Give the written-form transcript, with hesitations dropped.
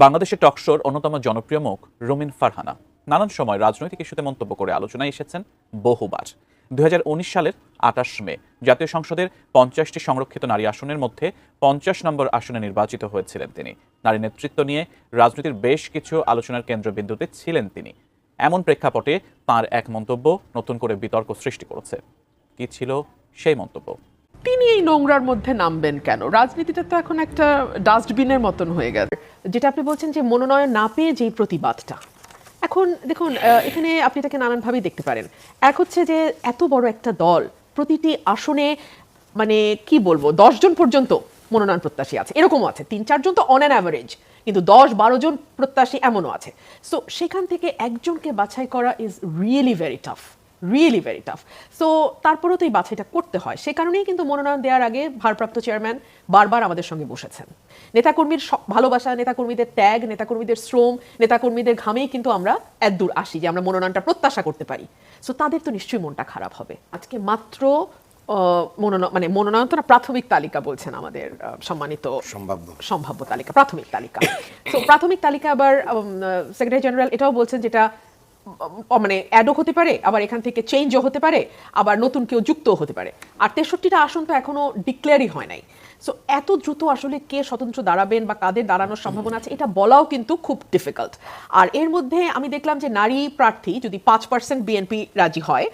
বাংলাদেশের টকশোর অন্যতম জনপ্রিয় মুখ রুমিন ফারহানা নানান সময় রাজনৈতিক ইস্যুতে মন্তব্য করে আলোচনায় এসেছেন বহুবার। 2019 সালের 28 মে জাতীয় সংসদের 50টি সংরক্ষিত নারী আসনের মধ্যে 50 নম্বর আসনে নির্বাচিত হয়েছিলেন তিনি। নারী নেতৃত্ব নিয়ে রাজনীতির বেশ কিছু আলোচনার কেন্দ্রবিন্দুতে ছিলেন তিনি। এমন প্রেক্ষাপটে তাঁর এক মন্তব্য নতুন করে বিতর্ক সৃষ্টি করেছে। কি ছিল সেই মন্তব্য? তিনি এই নোংরার মধ্যে নামবেন কেন? রাজনীতিটা তো এখন একটা ডাস্টবিনের মতন হয়ে গেছে। যেটা আপনি বলছেন যে মনোনয়ন না পেয়ে যেই প্রতিবাদটা, এখন দেখুন এখানে আপনি এটাকে নানানভাবেই দেখতে পারেন। এক হচ্ছে যে এত বড় একটা দল, প্রতিটি আসনে মানে কি বলবো 10 জন পর্যন্ত মনোনয়ন প্রত্যাশী আছে, এরকমও আছে 3-4 জন তো অন অ্যান অ্যাভারেজ, কিন্তু 10-12 জন প্রত্যাশী এমনও আছে। সো সেখান থেকে একজনকে বাছাই করা is really very tough, really very tough. So তারপরেও তো এই বাছাইটা করতে হয়। সে কারণেই কিন্তু মনোনয়ন দেওয়ার আগে ভারপ্রাপ্ত চেয়ারম্যান বারবার আমাদের সঙ্গে বসেছেন। নেতাকর্মীর ভালোবাসা, নেতাকর্মীদের ত্যাগ, নেতাকর্মীদের শ্রম, নেতাকর্মীদের ঘামেই কিন্তু আমরা এতদূর আসি যে আমরা মনোনয়নটা প্রত্যাশা করতে পারি। সো তাদের তো নিশ্চয়ই মনটা খারাপ হবে। আজকে মাত্র মনোনয়ন তো না, প্রাথমিক তালিকা বলছেন আমাদের সম্মানিত সম্ভাব্য তালিকা, প্রাথমিক তালিকা। সো প্রাথমিক তালিকা আবার সেক্রেটারি জেনারেল এটাও বলছেন যেটা মানে অ্যাডও হতে পারে, আবার এখান থেকে চেঞ্জও হতে পারে, আবার নতুন কেউ যুক্তও হতে পারে। আর 63টা আসন তো এখনো ডিক্লেয়ারই হয় নাই। সো এত দ্রুত আসলে কে স্বতন্ত্র দাঁড়াবেন বা কাদের দাঁড়ানোর সম্ভাবনা আছে এটা বলাও কিন্তু খুব ডিফিকাল্ট। আর এর মধ্যে আমি দেখলাম যে নারী প্রার্থী যদি 5% বিএনপি রাজি হয়